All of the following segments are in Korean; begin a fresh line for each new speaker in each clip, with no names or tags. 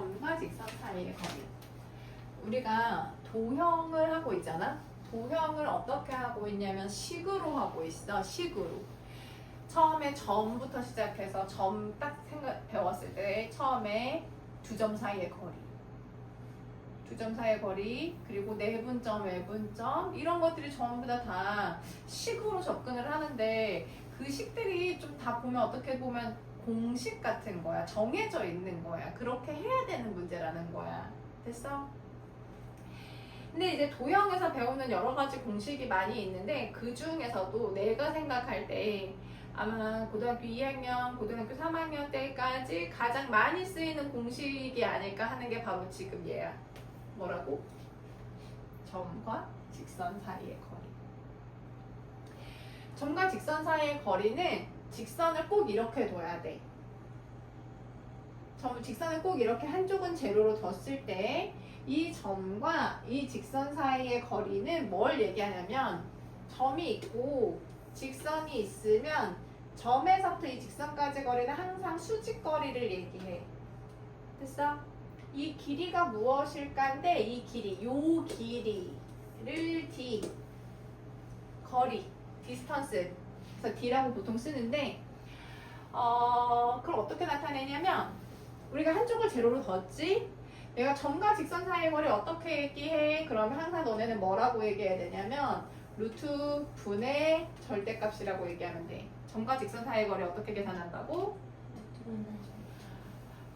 점과 직선 사이의 거리. 우리가 도형을 하고 있잖아. 도형을 어떻게 하고 있냐면 식으로 하고 있어. 식으로. 처음에 점부터 시작해서 점 딱 배웠을 때 처음에 두 점 사이의 거리. 두 점 사이의 거리, 그리고 내분점, 외분점 이런 것들이 전부 다 식으로 접근을 하는데 그 식들이 좀 다 보면 어떻게 보면 공식 같은 거야. 정해져 있는 거야. 그렇게 해야 되는 문제라는 거야. 됐어? 근데 이제 도형에서 배우는 여러 가지 공식이 많이 있는데 그 중에서도 내가 생각할 때 아마 고등학교 2학년, 고등학교 3학년 때까지 가장 많이 쓰이는 공식이 아닐까 하는 게 바로 지금 얘야. 뭐라고? 점과 직선 사이의 거리. 점과 직선 사이의 거리는 직선을 꼭 이렇게 둬야 돼. 직선을 꼭 이렇게 한쪽은 제로로 뒀을 때 이 점과 이 직선 사이의 거리는 뭘 얘기하냐면 점이 있고 직선이 있으면 점에서부터 이 직선까지 거리는 항상 수직거리를 얘기해. 됐어? 이 길이가 무엇일까인데 이 길이, 요 길이를 D, 거리, 디스턴스. 그래서 D라고 보통 쓰는데 그걸 어떻게 나타내냐면 우리가 한쪽을 제로로 뒀지? 내가 점과 직선 사이의 거리 어떻게 얘기해? 그러면 항상 너네는 뭐라고 얘기해야 되냐면 루트 분의 절대값이라고 얘기하면 돼. 점과 직선 사이의 거리 어떻게 계산한다고?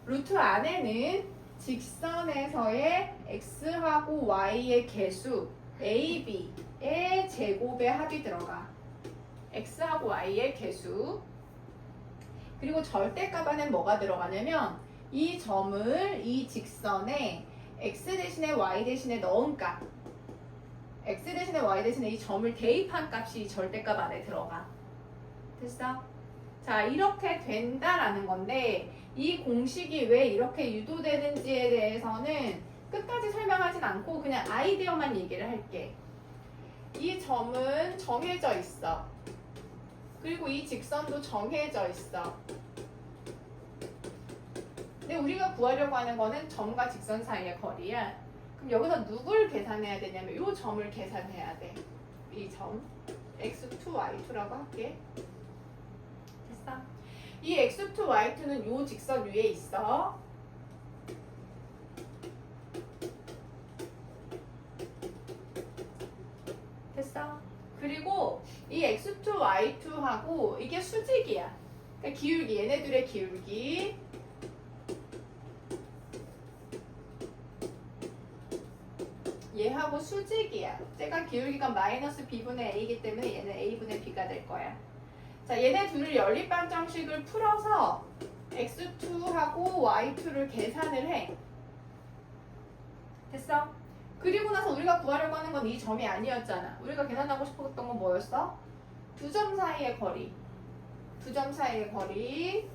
루트 안에는 직선에서의 x하고 y의 개수 ab의 제곱의 합이 들어가. x하고 y의 개수. 그리고 절대값 안엔 뭐가 들어가냐면 이 점을 이 직선에 x 대신에 y 대신에 넣은 값, x 대신에 y 대신에 이 점을 대입한 값이 절대값 안에 들어가. 됐어? 자, 이렇게 된다라는 건데 이 공식이 왜 이렇게 유도되는지에 대해서는 끝까지 설명하진 않고 그냥 아이디어만 얘기를 할게. 이 점은 정해져 있어. 그리고 이 직선도 정해져 있어. 근데 우리가 구하려고 하는 거는 점과 직선 사이의 거리야. 그럼 여기서 누굴 계산해야 되냐면 이 점을 계산해야 돼. 이 점 x2, y2라고 할게. 됐어? 이 x2, y2는 이 직선 위에 있어. 됐어? 그리고 이 x2, y2하고 이게 수직이야. 그러니까 기울기, 얘네들의 기울기. 얘하고 수직이야. 쟤가 기울기가 마이너스 b분의 a이기 때문에 얘는 a분의 b가 될 거야. 자, 얘네 둘을 연립방정식을 풀어서 x2하고 y2를 계산을 해. 됐어? 그리고 나서 우리가 구하려고 하는 건 이 점이 아니었잖아. 우리가 계산하고 싶었던 건 뭐였어? 두 점 사이의 거리. 두 점 사이의 거리.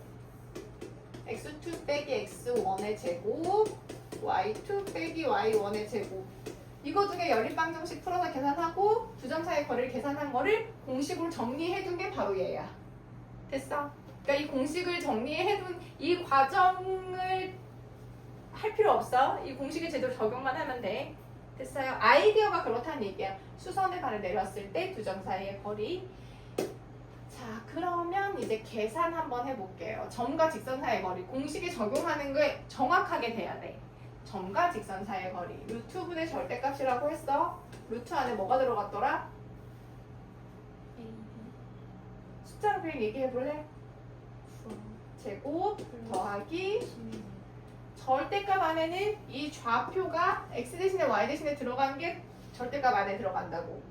x2 빼기 x1의 제곱, y2 빼기 y1의 제곱. 이거 중에 연립방정식 풀어서 계산하고 두 점 사이의 거리를 계산한 거를 공식으로 정리해둔 게 바로 얘야. 됐어? 그러니까 이 공식을 정리해둔 이 과정을 할 필요 없어. 이 공식을 제대로 적용만 하면 돼. 됐어요? 아이디어가 그렇다는 얘기야. 수선을 발을 내렸을 때 두 점 사이의 거리. 자, 그러면 이제 계산 한번 해볼게요. 점과 직선 사이의 거리. 공식에 적용하는 게 정확하게 돼야 돼. 점과 직선 사이의 거리. 루트 분의 절대값이라고 했어. 루트 안에 뭐가 들어갔더라? 숫자로 그냥 얘기해볼래? 제곱 더하기 절대값 안에는 이 좌표가 x 대신에 y 대신에 들어간 게 절대값 안에 들어간다고.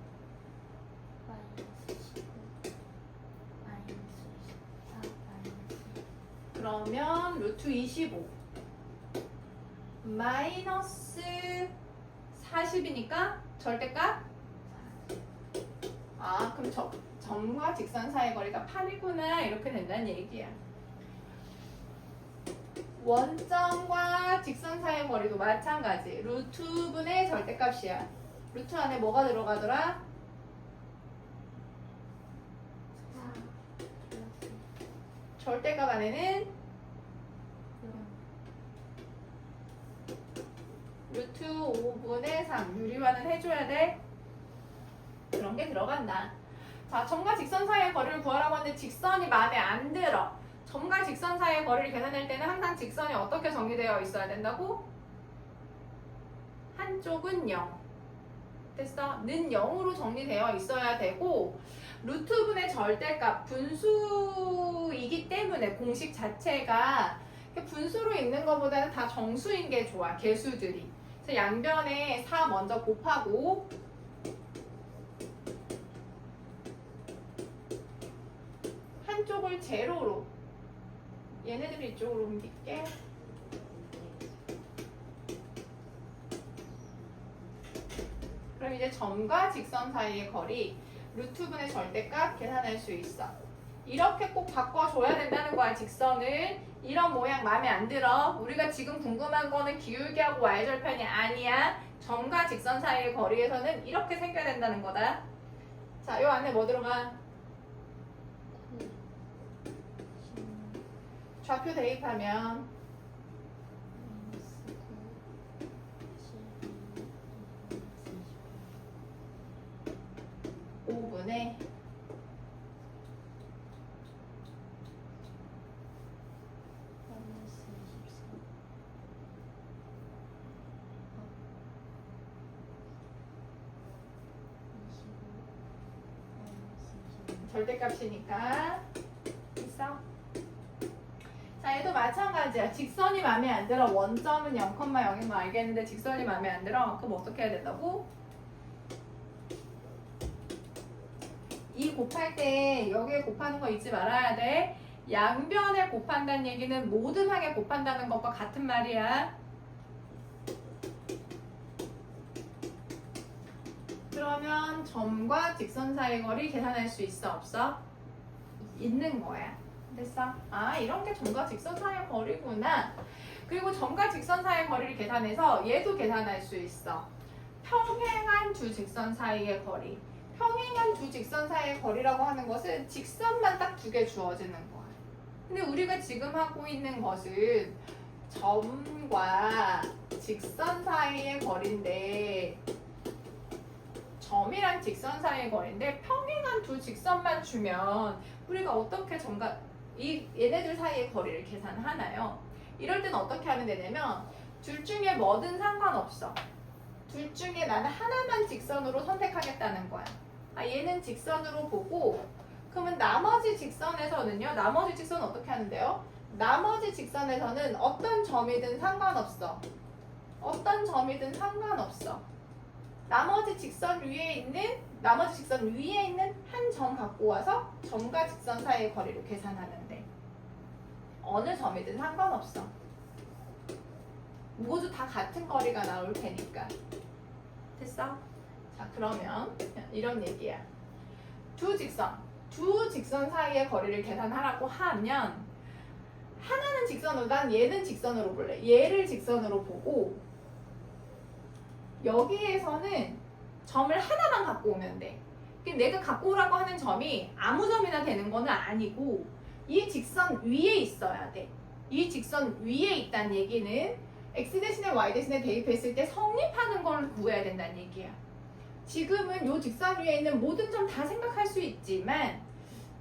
그러면 루트 25 마이너스 40이니까 절대값? 아, 그럼 점과 직선 사이의 거리가 8이구나 이렇게 된다는 얘기야. 원점과 직선 사이의 거리도 마찬가지. 루트 분의 절대값이야. 루트 안에 뭐가 들어가더라? 절대값 안에는 루트 5분의 3 유리화는 해줘야 돼. 그런 게 들어간다. 자, 점과 직선 사이의 거리를 구하라고 하는데 직선이 마음에 안 들어. 점과 직선 사이의 거리를 계산할 때는 항상 직선이 어떻게 정리되어 있어야 된다고? 한쪽은 0. 됐어? 는 0으로 정리되어 있어야 되고 루트분의 절대값 분수이기 때문에 공식 자체가 분수로 있는 것보다는 다 정수인 게 좋아. 개수들이. 그래서 양변에 4 먼저 곱하고 한쪽을 제로로 얘네들을 이쪽으로 옮길게. 그럼 이제 점과 직선 사이의 거리 루트분의 절대값 계산할 수 있어. 이렇게 꼭 바꿔줘야 된다는 거야. 직선을 이런 모양 마음에 안 들어. 우리가 지금 궁금한 거는 기울기하고 y절편이 아니야. 점과 직선 사이의 거리에서는 이렇게 생겨야 된다는 거다. 자, 요 안에 뭐 들어가? 좌표 대입하면 5분의 25 절대값이니까 있어. 자, 얘도 마찬가지야. 직선이 마음에 안 들어. 원점은 0,0인 거 알겠는데 직선이 마음에 안 들어. 그럼 어떻게 해야 된다고? 이 곱할 때 여기에 곱하는 거 잊지 말아야 돼. 양변에 곱한다는 얘기는 모든 항에 곱한다는 것과 같은 말이야. 그러면 점과 직선 사이 거리 계산할 수 있어? 없어? 있는 거야. 됐어? 아, 이런 게 점과 직선 사이의 거리구나. 그리고 점과 직선 사이의 거리를 계산해서 얘도 계산할 수 있어. 평행한 두 직선 사이의 거리. 평행한 두 직선 사이의 거리라고 하는 것은 직선만 딱 2개 주어지는 거야. 근데 우리가 지금 하고 있는 것은 점과 직선 사이의 거리인데 점이랑 직선 사이의 거리인데 평행한 두 직선만 주면 우리가 어떻게 점과 얘네들 사이의 거리를 계산하나요? 이럴 때는 어떻게 하면 되냐면 둘 중에 뭐든 상관없어. 둘 중에 나는 하나만 직선으로 선택하겠다는 거야. 아, 얘는 직선으로 보고 그러면 나머지 직선에서는요. 나머지 직선은 어떻게 하는데요? 나머지 직선에서는 어떤 점이든 상관없어. 어떤 점이든 상관없어. 나머지 직선 위에 있는 한 점 갖고 와서 점과 직선 사이의 거리를 계산하는데 어느 점이든 상관없어. 모두 다 같은 거리가 나올 테니까. 됐어? 자, 그러면 이런 얘기야. 두 직선 사이의 거리를 계산하라고 하면 하나는 직선으로, 난 얘는 직선으로 볼래. 얘를 직선으로 보고 여기에서는 점을 하나만 갖고 오면 돼. 내가 갖고 오라고 하는 점이 아무 점이나 되는 거는 아니고 이 직선 위에 있어야 돼. 이 직선 위에 있다는 얘기는 x 대신에 y 대신에 대입했을 때 성립하는 걸 구해야 된다는 얘기야. 지금은 이 직선 위에 있는 모든 점 다 생각할 수 있지만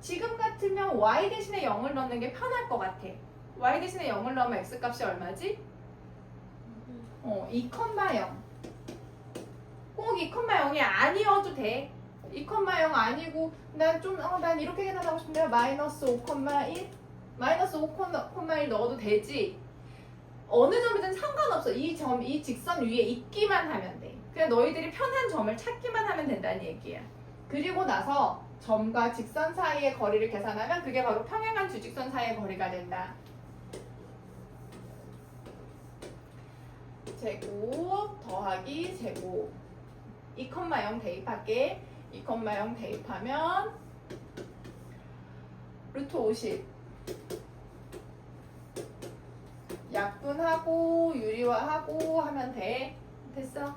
지금 같으면 y 대신에 0을 넣는 게 편할 것 같아. y 대신에 0을 넣으면 x 값이 얼마지? 2,0. 꼭 2,0이 아니어도 돼. 2,0 아니고 난 이렇게 계산하고 싶은데 마이너스 5,1 마이너스 5,1 넣어도 되지. 어느 점이든 상관없어. 이 직선 위에 있기만 하면 돼. 그냥 너희들이 편한 점을 찾기만 하면 된다는 얘기야. 그리고 나서 점과 직선 사이의 거리를 계산하면 그게 바로 평행한 두 직선 사이의 거리가 된다. 제곱 더하기 제곱 2,0 대입할게. 2,0 대입하면 루트 50 약분하고 유리화하고 하면 돼. 됐어?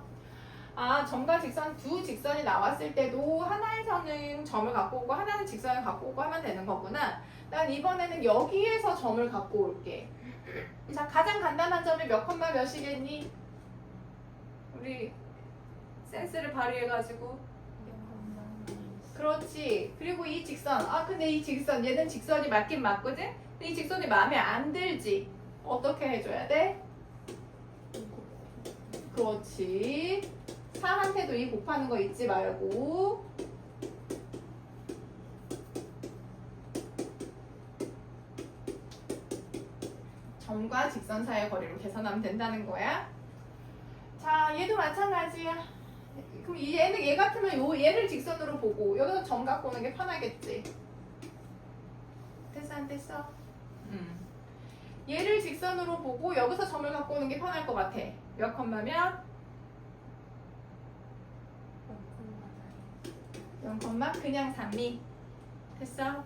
아, 점과 직선 두 직선이 나왔을 때도 하나에서는 점을 갖고 오고 하나는 직선을 갖고 오고 하면 되는 거구나. 난 이번에는 여기에서 점을 갖고 올게. 자, 가장 간단한 점이 몇 콤마 몇이겠니? 우리 센스를 발휘해가지고. 그렇지. 그리고 이 직선. 근데 이 직선 얘는 직선이 맞긴 맞거든? 근데 이 직선이 마음에 안 들지. 어떻게 해줘야 돼? 그렇지. 4한테도 2 곱하는 거 잊지 말고. 점과 직선 사이의 거리로 계산하면 된다는 거야. 자, 얘도 마찬가지야. 그럼 얘 같으면 얘를 직선으로 보고 여기서 점 갖고 오는 게 편하겠지. 됐어 안 됐어? 얘를 직선으로 보고 여기서 점을 갖고 오는 게 편할 것 같아. 몇 컴마면? 0컴마 그냥 3이. 됐어?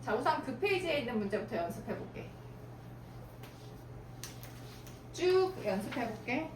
자, 우선 그 페이지에 있는 문제부터 연습해 볼게. 쭉 연습해 볼게.